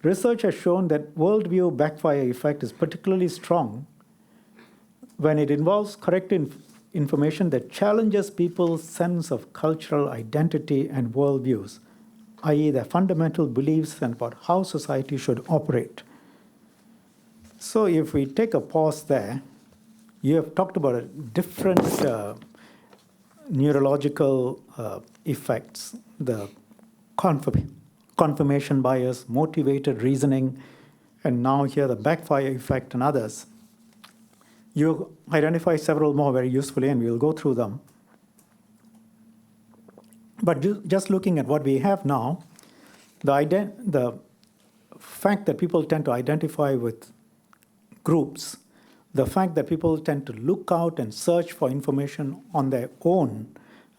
research has shown that worldview backfire effect is particularly strong when it involves correct information that challenges people's sense of cultural identity and worldviews, i.e. their fundamental beliefs and about how society should operate. So if we take a pause there, you have talked about different neurological effects, the confirmation bias, motivated reasoning, and now here the backfire effect and others. You identify several more very usefully, and we'll go through them. But just looking at what we have now, the fact that people tend to identify with groups, the fact that people tend to look out and search for information on their own,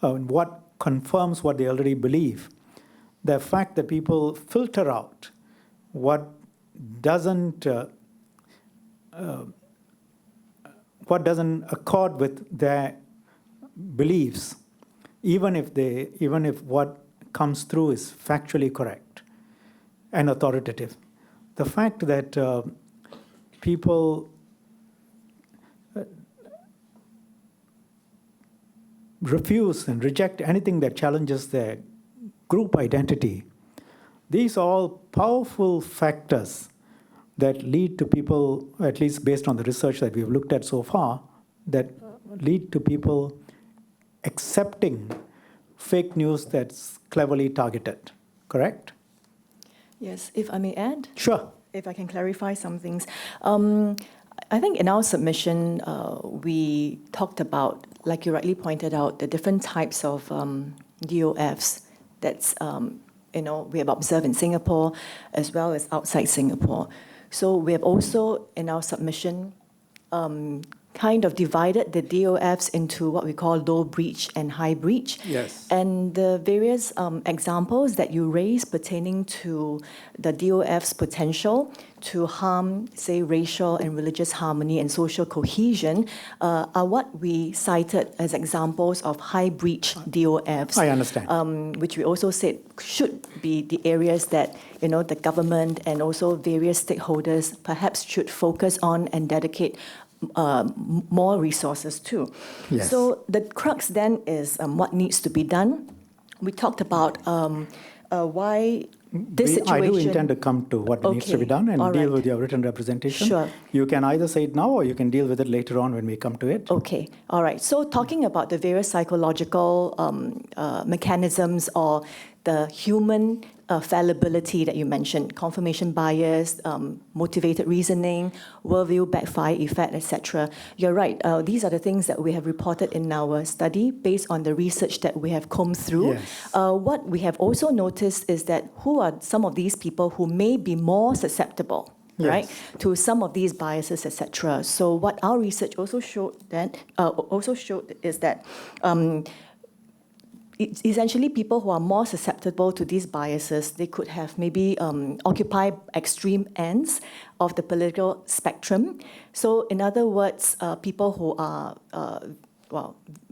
what confirms what they already believe, the fact that people filter out what doesn't accord with their beliefs, even if what comes through is factually correct and authoritative. The fact that people refuse and reject anything that challenges their group identity, these are all powerful factors that lead to people, at least based on the research that we've looked at so far, that lead to people accepting fake news that's cleverly targeted. Correct? Yes, if I may add? Sure. If I can clarify some things. I think in our submission, we talked about, like you rightly pointed out, the different types of DOFs that's, we have observed in Singapore as well as outside Singapore. So we have also, in our submission, kind of divided the DOFs into what we call low breach and high breach. Yes. And the various examples that you raise pertaining to the DOF's potential to harm, say, racial and religious harmony and social cohesion are what we cited as examples of high breach DOFs. I understand. Which we also said should be the areas that the government and also various stakeholders perhaps should focus on and dedicate more resources to. Yes. So the crux then is what needs to be done. We talked about why this situation... I do intend to come to what needs to be done and deal with your written representation. Sure. You can either say it now or you can deal with it later on when we come to it. Okay, all right. So talking about the various psychological mechanisms or the human fallibility that you mentioned, confirmation bias, motivated reasoning, worldview backfire effect, etc. You're right. These are the things that we have reported in our study based on the research that we have combed through. Yes. What we have also noticed is that who are some of these people who may be more susceptible, yes, right, to some of these biases, etc. So what our research also showed is that essentially people who are more susceptible to these biases, they could have maybe occupy extreme ends of the political spectrum. So in other words, people who are,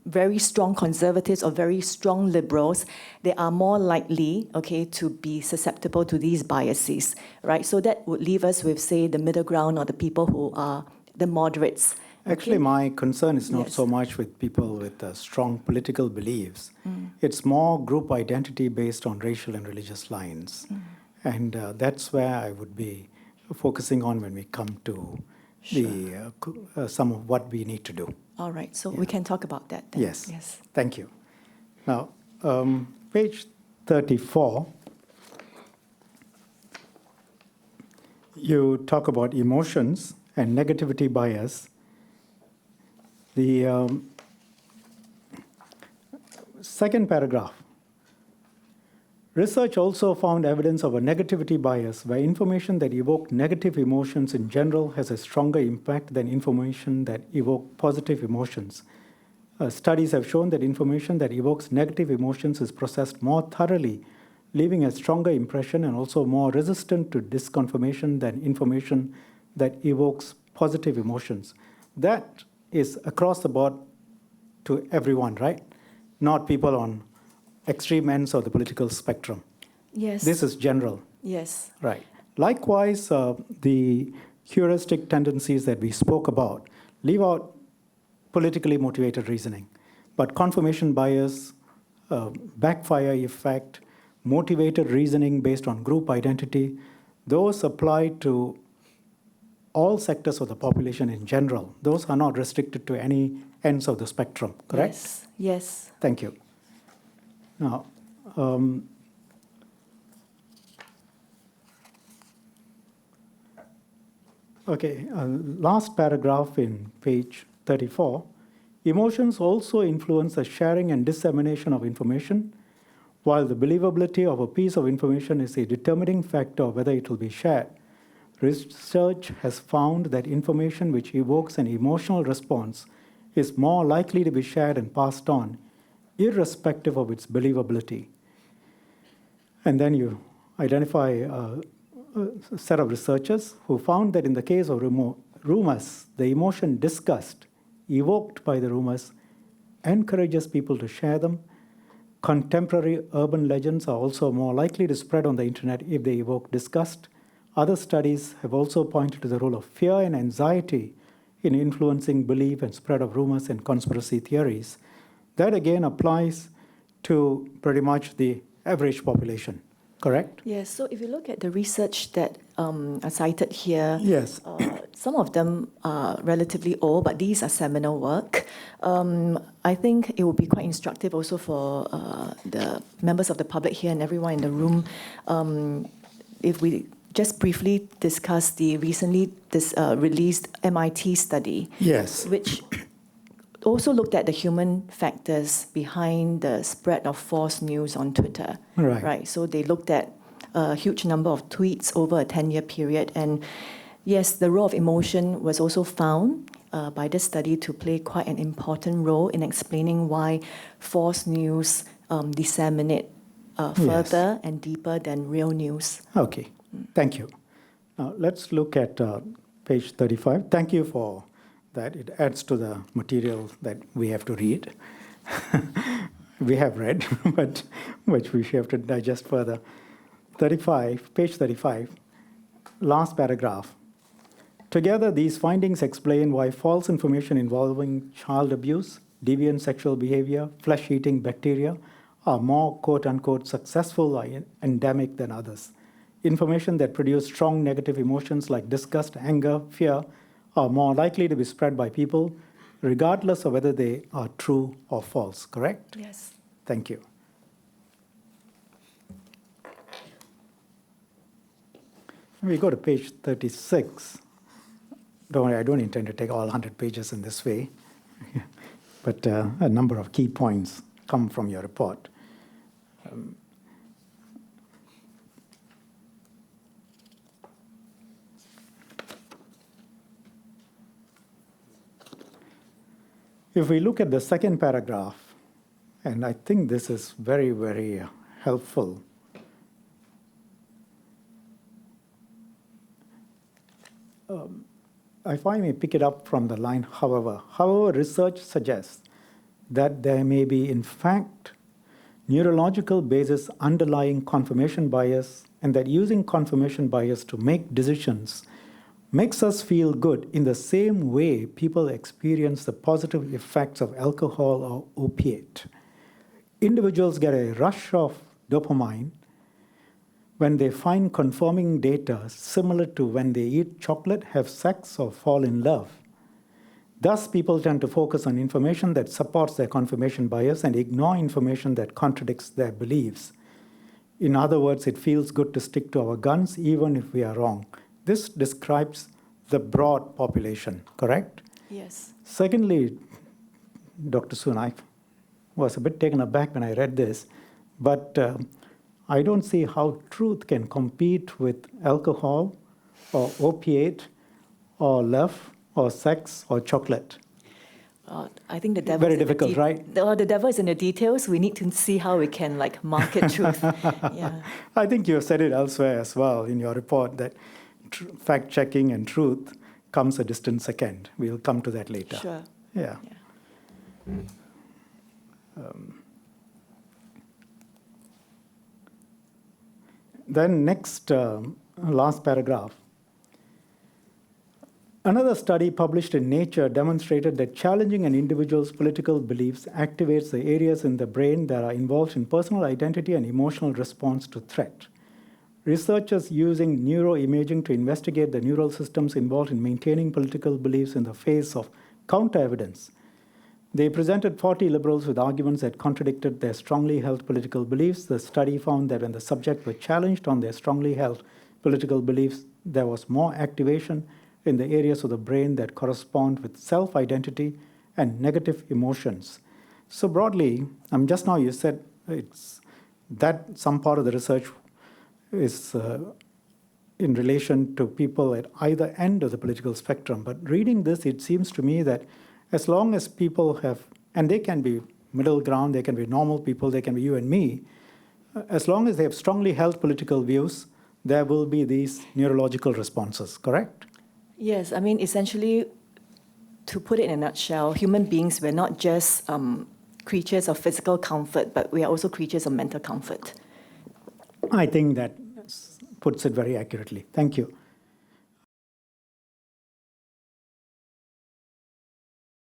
very strong conservatives or very strong liberals, they are more likely, to be susceptible to these biases, right? So that would leave us with, say, the middle ground or the people who are the moderates. Actually, my concern is not so much with people with strong political beliefs. It's more group identity based on racial and religious lines. And that's where I would be focusing on when we come to some of what we need to do. All right, so we can talk about that then. Yes. Thank you. Now, page 34, you talk about emotions and negativity bias. The second paragraph. Research also found evidence of a negativity bias where information that evoked negative emotions in general has a stronger impact than information that evoked positive emotions. Studies have shown that information that evokes negative emotions is processed more thoroughly, leaving a stronger impression and also more resistant to disconfirmation than information that evokes positive emotions. That is across the board to everyone, right? Not people on extreme ends of the political spectrum. Yes. This is general. Yes. Right. Likewise, the heuristic tendencies that we spoke about leave out politically motivated reasoning. But confirmation bias, backfire effect, motivated reasoning based on group identity, those apply to all sectors of the population in general. Those are not restricted to any ends of the spectrum, correct? Yes, yes. Thank you. Now, okay, last paragraph in page 34. Emotions also influence the sharing and dissemination of information, while the believability of a piece of information is a determining factor of whether it will be shared. Research has found that information which evokes an emotional response is more likely to be shared and passed on, irrespective of its believability. And then you identify a set of researchers who found that in the case of rumors, the emotion disgust evoked by the rumors encourages people to share them. Contemporary urban legends are also more likely to spread on the internet if they evoke disgust. Other studies have also pointed to the role of fear and anxiety in influencing belief and spread of rumors and conspiracy theories. That again applies to pretty much the average population, correct? Yes, so if you look at the research that are cited here, Yes. Some of them are relatively old, but these are seminal work. I think it would be quite instructive also for the members of the public here and everyone in the room if we just briefly discuss the recently released MIT study, Yes. which also looked at the human factors behind the spread of false news on Twitter. Right. So they looked at a huge number of tweets over a 10-year period. And yes, the role of emotion was also found by this study to play quite an important role in explaining why false news disseminate further and deeper than real news. Okay, thank you. Now let's look at page 35. Thank you for that. It adds to the material that we have to read. We have read, but which we have to digest further. 35, page 35, last paragraph. Together, these findings explain why false information involving child abuse, deviant sexual behavior, flesh-eating bacteria are more quote-unquote successful or endemic than others. Information that produce strong negative emotions like disgust, anger, fear are more likely to be spread by people, regardless of whether they are true or false, correct? Yes. Thank you. We go to page 36. Don't worry, I don't intend to take all 100 pages in this way, but a number of key points come from your report. If we look at the second paragraph, and I think this is very, very helpful. If I may pick it up from the line, however, research suggests that there may be, in fact, neurological basis underlying confirmation bias, and that using confirmation bias to make decisions makes us feel good in the same way people experience the positive effects of alcohol or opiate. Individuals get a rush of dopamine when they find confirming data similar to when they eat chocolate, have sex, or fall in love. Thus, people tend to focus on information that supports their confirmation bias and ignore information that contradicts their beliefs. In other words, it feels good to stick to our guns even if we are wrong. This describes the broad population, correct? Yes. Secondly, Dr. Soon, I was a bit taken aback when I read this, but I don't see how truth can compete with alcohol or opiate or love or sex or chocolate. I think the devil Very is in difficult, right? The devil is in the details. We need to see how we can market truth. Yeah. I think you have said it elsewhere as well in your report that fact-checking and truth comes a distant second. We'll come to that later. Sure. Yeah. Then next, last paragraph. Another study published in Nature demonstrated that challenging an individual's political beliefs activates the areas in the brain that are involved in personal identity and emotional response to threat. Researchers using neuroimaging to investigate the neural systems involved in maintaining political beliefs in the face of counter-evidence. They presented 40 liberals with arguments that contradicted their strongly held political beliefs. The study found that when the subjects were challenged on their strongly held political beliefs, there was more activation in the areas of the brain that correspond with self-identity and negative emotions. So broadly, just now you said it's that some part of the research is in relation to people at either end of the political spectrum. But reading this, it seems to me that as long as people have, and they can be middle ground, they can be normal people, they can be you and me, as long as they have strongly held political views, there will be these neurological responses, correct? Yes, I mean, essentially, to put it in a nutshell, human beings, we're not just creatures of physical comfort, but we are also creatures of mental comfort. I think that puts it very accurately. Thank you.